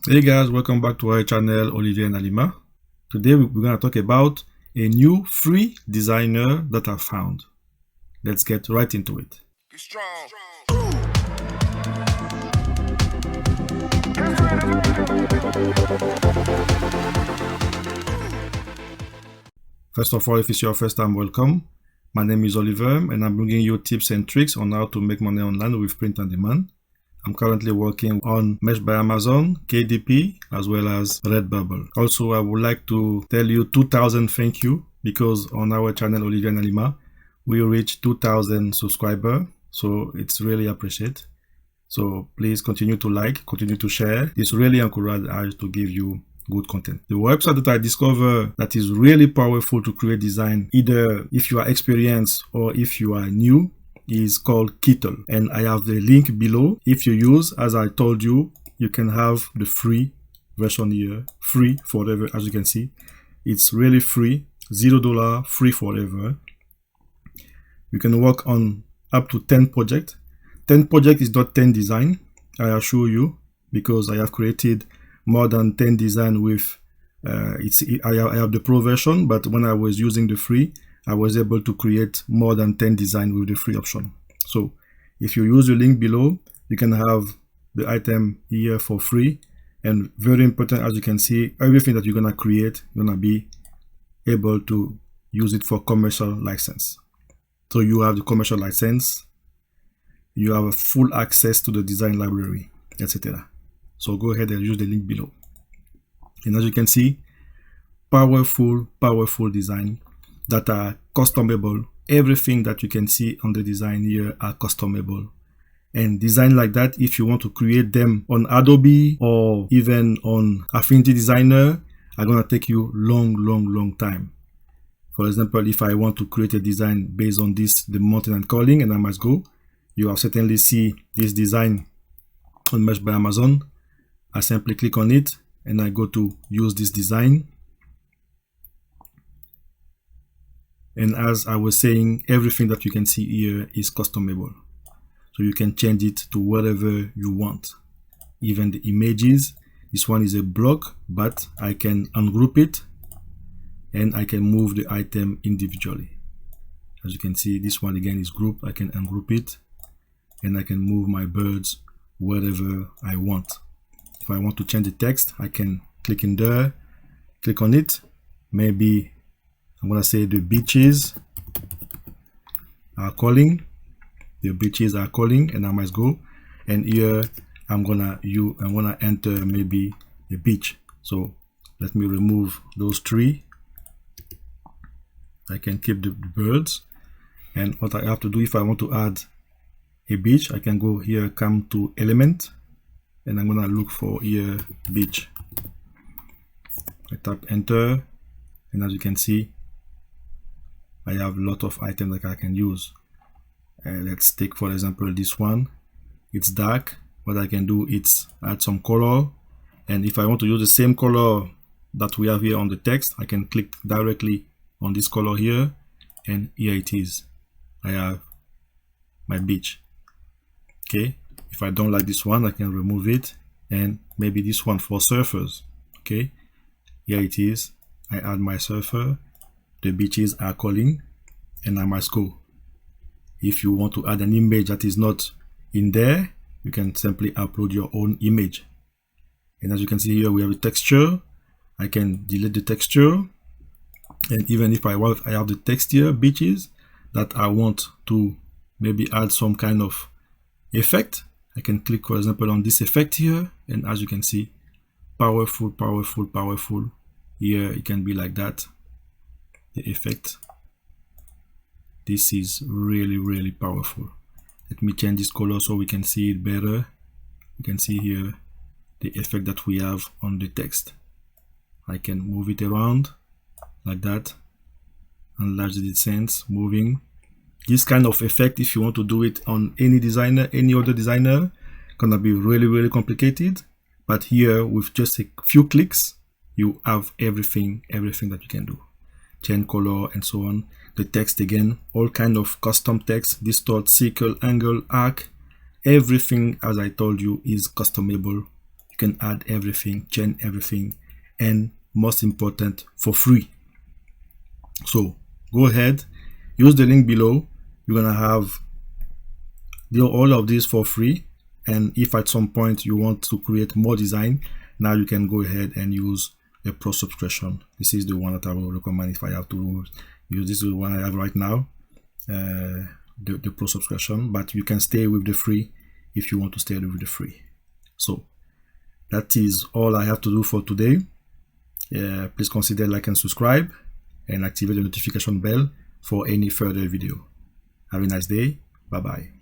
Hey guys, welcome back to our channel, Olivier and Alima. Today we're going to talk about a new free designer that I found. Let's get right into it. First of all, if it's your first time, welcome. My name is Oliver and I'm bringing you tips and tricks on how to make money online with print on demand. I'm currently working on Mesh by Amazon, KDP, as well as Redbubble. Also, I would like to tell you 2,000 thank you because on our channel, Olivier and Alima, we reached 2,000 subscribers. So it's really appreciated. So please continue to like, continue to share. It's really encouraged us to give you good content. The website that I discovered that is really powerful to create design, either if you are experienced or if you are new, is called 𝗘𝗫𝗧, and I have the link below. If you use, as I told you, you can have the free version here, free forever. As you can see, it's really free, $0, free forever. You can work on up to 10 projects. 10 projects is not 10 design, I assure you, because I have created more than 10 design with I have the pro version, but when I was using the free, I was able to create more than 10 design with the free option. So if you use the link below, you can have the item here for free. And very important, as you can see, everything that you're gonna create, you're gonna be able to use it for commercial license. So you have the commercial license, you have a full access to the design library, etc. So go ahead and use the link below. And as you can see, powerful design that are customable. Everything that you can see on the design here are customable. And design like that, if you want to create them on Adobe or even on Affinity Designer, are gonna take you long time. For example, if I want to create a design based on this, the mountain and calling, and I must go, you will certainly see this design on Mesh by Amazon. I simply click on it and I go to use this design. And as I was saying, everything that you can see here is customable. So you can change it to whatever you want. Even the images, this one is a block, but I can ungroup it and I can move the item individually. As you can see, this one again is group. I can ungroup it and I can move my birds wherever I want. If I want to change the text, I can click in there, click on it. Maybe I'm gonna say the beaches are calling. The beaches are calling, and I must go. And here I'm gonna enter maybe a beach. So let me remove those three. I can keep the birds. And what I have to do, if I want to add a beach, I can go here, come to element, and I'm gonna look for here beach. I tap enter, and as you can see, I have a lot of items that I can use. Let's take for example this one. It's dark. What I can do is add some color, and if I want to use the same color that we have here on the text, I can click directly on this color here, and here it is. I have my beach. Okay, if I don't like this one, I can remove it, and maybe this one for surfers. Okay, here it is. I add my surfer. The beaches are calling, and I must go. If you want to add an image that is not in there, you can simply upload your own image. And as you can see here, we have a texture. I can delete the texture. And even if I have the text here, beaches, that I want to maybe add some kind of effect, I can click, for example, on this effect here. And as you can see, powerful. Here it can be like that. The effect. This is really powerful. Let me change this color so we can see it better. You can see here the effect that we have on the text. I can move it around like that, enlarge the distance, moving. This kind of effect, if you want to do it on any designer, any other designer, gonna be really complicated. But here with just a few clicks, you have everything that you can do. Change color and so on. The text again, all kind of custom text, distort, circle, angle, arc, everything, as I told you, is customable. You can add everything, change everything, and most important, for free. So go ahead, use the link below. You're gonna have all of this for free, and if at some point you want to create more design, now you can go ahead and use a pro subscription. This is the one that I will recommend if I have to use. This is the one I have right now, the pro subscription, but you can stay with the free if you want to stay with the free. So that is all I have to do for today. Please consider like and subscribe and activate the notification bell for any further video. Have a nice day. Bye bye.